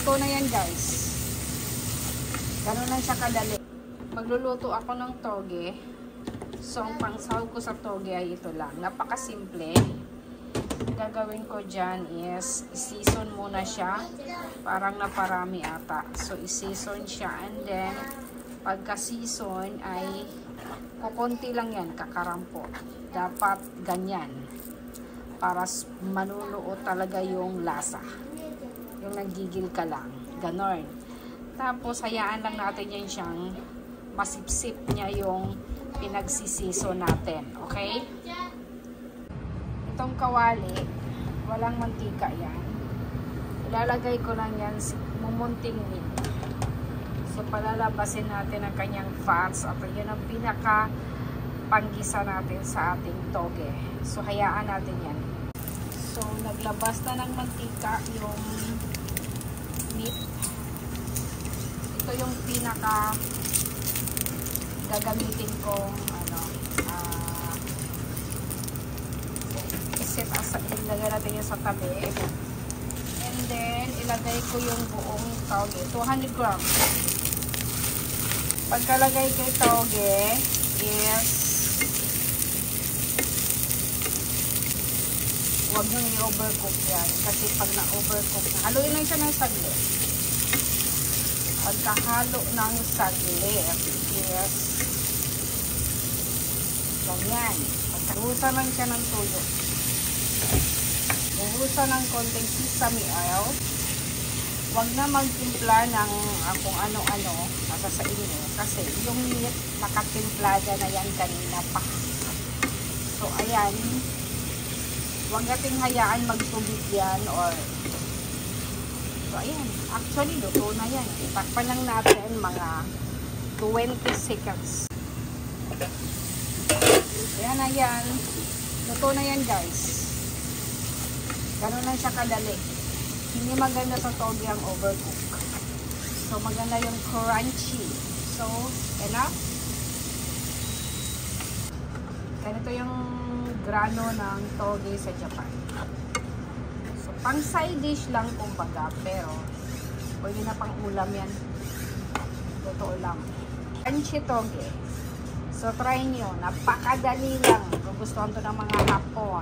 luto na yan guys. Ganun lang siya kadali. Magluluto ako ng toge. So, ang pangsahog ko sa toge ay ito lang. Napakasimple. Gagawin ko dyan is i-season muna siya. Parang naparami ata. So, i-season siya. And then, pagka-season ay kukunti lang yan, kakarampot. Dapat ganyan. Para manunuo talaga yung lasa. Yung nagigil ka lang. Ganon. Tapos, hayaan lang natin yan siyang masipsip niya yung pinagsisiso natin. Okay? Itong kawali, walang mantika yan. Ilalagay ko lang yan mumunting meat. So, palalabasin natin ang kanyang fats at yun ang pinaka panggisa natin sa ating toge. So, hayaan natin yan. So, naglabas na ng mantika yung meat. Ito yung pinaka gagamitin kong set aside. Ilagay natin yung sa tabi. And then, ilagay ko yung buong toge. 200 grams. Pagkalagay kay toge is huwag nyo i-overcook yan. Kasi pag na-overcook na, haluin lang siya ng saglit. Pagkahalo ng saglit is ganyan. Pagkahusan lang siya ng tuyo. Uhusan ng konting sesame oil. Huwag na magtimpla ng kung ano-ano nasa sa inyo. Kasi yung meat, nakatimplada na yan kanina pa. So, ayan. Huwag nating hayaan magtubig yan or so, ayan. Actually, luto na yan. Itakpan lang natin mga 20 seconds. Ayan na yan. Luto na yan, guys. Ganun lang siya kadali. Hindi maganda sa toge ang overcook. So, maganda yung crunchy. So, enough. Ganito yung grano ng toge sa Japan. So, pang side dish lang kumbaga. Pero, pwede na pang ulam yan. Totoo lang. Crunchy toge. So, try nyo. Napakadali lang. Kung gusto nyo ng mga hapon.